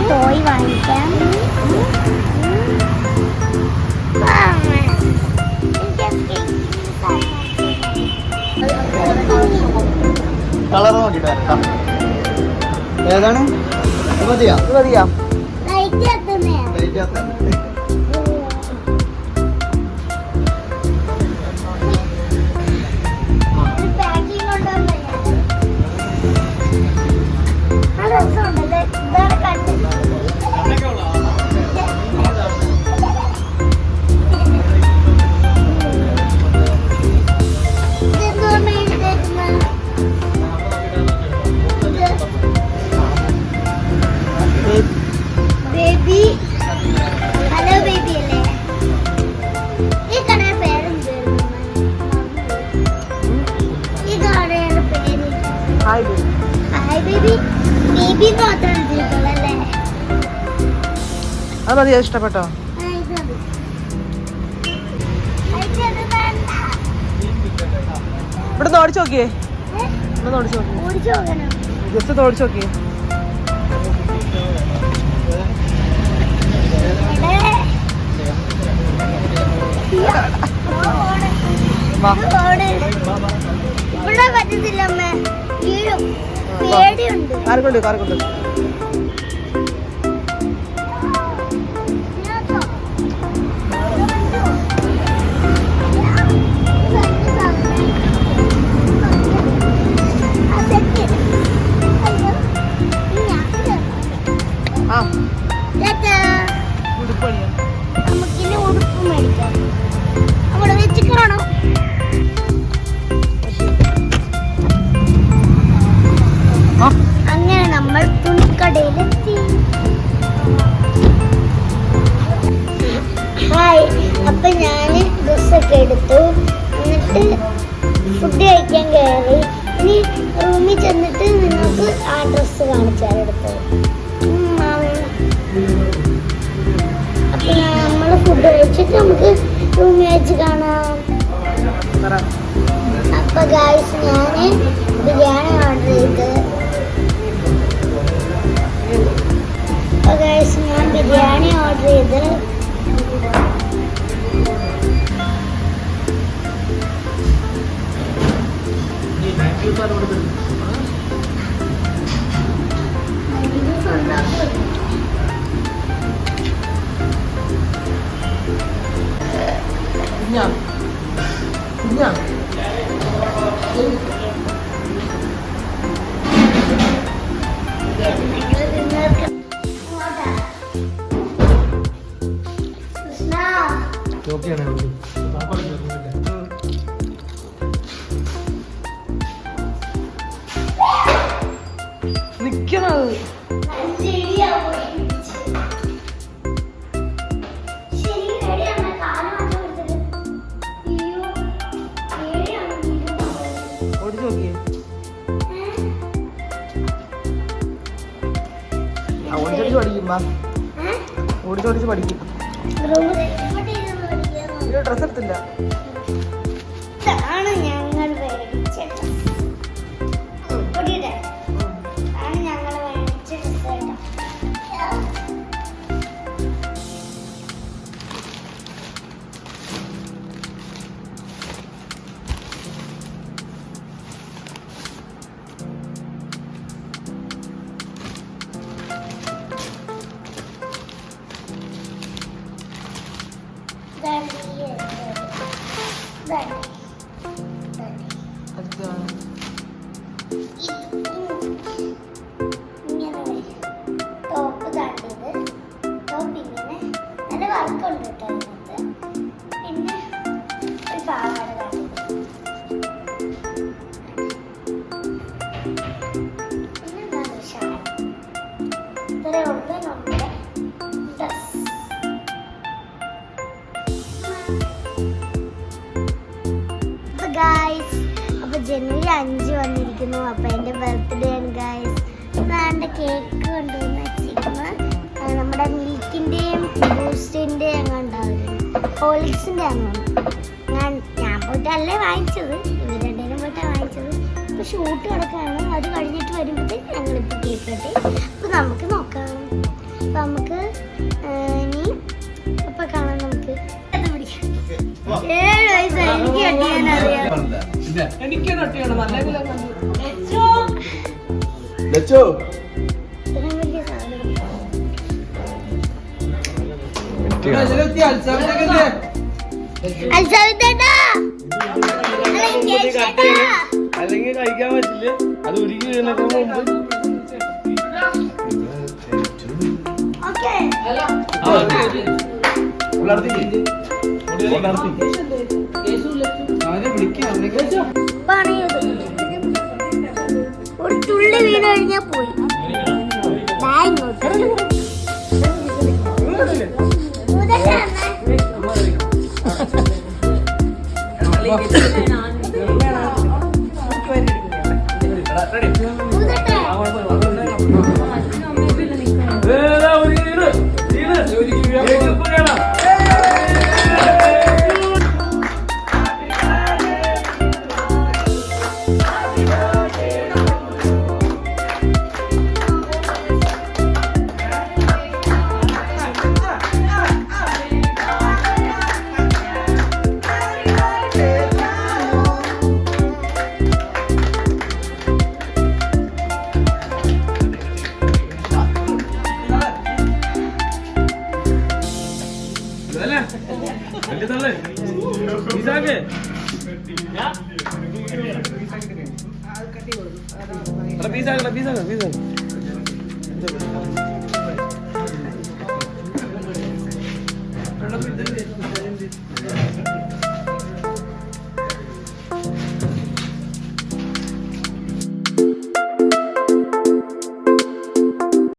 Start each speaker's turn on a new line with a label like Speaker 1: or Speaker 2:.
Speaker 1: Toy വാങ്ങിക്കാം.
Speaker 2: Colour നോക്കിട്ട് ഏതാണ് മതിയാ മതിയാ അത് മതി. ഇഷ്ടപ്പെട്ടോ? ഇവിടെ ഓടിച്ചു നോക്കിയേ, ഇവിടെ ഓടിച്ചു നോക്കിയേ, ജസ്റ്റ് ഓടിച്ചു നോക്കിയേ. കാർക്കുണ്ട് കാർക്കുണ്ട്.
Speaker 1: നമുക്കിനി ഉടുപ്പ് മേടിക്കാം. അവിടെ വെച്ച് കാണാം. അങ്ങനെ നമ്മൾ തുണിക്കടയിലെത്തി. ഹായ്, അപ്പൊ ഞാന് ഡ്രസ്സൊക്കെ എടുത്തു. എന്നിട്ട് ഫുഡ് കഴിക്കാൻ കയറി. ഇനി റൂമിൽ ചെന്നിട്ട് നിങ്ങൾക്ക് ആ ഡ്രസ്സ് കാണിച്ചാലെടുത്തത്. അപ്പൊ നമ്മള് ഫുഡ് കഴിച്ചിട്ട് നമുക്ക് റൂമിൽ വെച്ച് കാണാം. അപ്പൊ ഗായ്സ്, ഞാന് ബിരിയാണി ഓർഡർ ചെയ്ത്. അപ്പൊ ഗായ്സ്, ഞാൻ ബിരിയാണി ഓർഡർ ചെയ്ത്.
Speaker 2: നിക്കണത് ഓടിച്ചു നോക്കിയേ. ഓടിച്ചോടിച്ച് പഠിക്കും. ഓടിച്ചോടിച്ച് പഠിക്കും. ഡ്രസ് എടുത്തില്ല. ടോപ്പ് താണ്ടിയത് ടോപ്പ് ഇങ്ങനെ നല്ല വർക്കുണ്ട് കേട്ടോ അതിനകത്ത്. പിന്നെ ഒരു പാവാട താണ്ടിയത്. പിന്നെ എന്താണ് ഷാൾ. ഇത്രയേ ഉള്ളൂ നമ്മുടെ ഡ്രസ്. ഗായ്സ്, അപ്പൊ ജനുവരി 5 വന്നിരിക്കുന്നു. അപ്പൊ എന്റെ ബർത്ത്ഡേ ആണ് ഗായ്സ്. എന്റെ കേക്ക് കൊണ്ടുവന്ന് വെച്ചിരിക്കുന്നത് നമ്മുടെ മിൽക്കിന്റെയും ബൂസ്റ്റിന്റെയും ഉണ്ടാവില്ല, ഹോളിക്സിന്റെ ആണ്. ഞാൻ പോയിട്ടല്ലേ വാങ്ങിച്ചത്, ഇവരുടെയും പോയിട്ടാണ് വാങ്ങിച്ചത്. ഇപ്പൊ ഷൂട്ട് കിടക്കാണ്. അത് കഴിഞ്ഞിട്ട് വരുമ്പോഴത്തേക്ക് ഞങ്ങളിപ്പോൾ കേക്ക് കട്ടി. അപ്പൊ നമുക്ക് നോക്കാം. അപ്പൊ നമുക്ക് ഇനി അപ്പൊ കാണാം. നമുക്ക് അത് പിടിക്കാം. 7 വയസ്സായി എനിക്ക് കട്ടിയാനറിയാം.
Speaker 3: എനിക്ക് നട്ടിയാണ് അല്ലെങ്കിൽ
Speaker 4: ലച്ചോ
Speaker 2: ഇത്രയും വലിയ സാധനം അൽസവിത്തേട്ടാ
Speaker 4: അല്ലെങ്കിൽ കഴിക്കാൻ പറ്റില്ല. അത് ഒരുക്കി വീണേക്കാൻ മുമ്പ്
Speaker 2: ഓക്കെ പണിയത് ഒരു തുള്ളി വീണ് കഴിഞ്ഞാൽ പോയി. ദാ ഇങ്ങോട്ട്. ഊതട്ടെ അമ്മേ. ഊതട്ടെ.
Speaker 4: പീസാ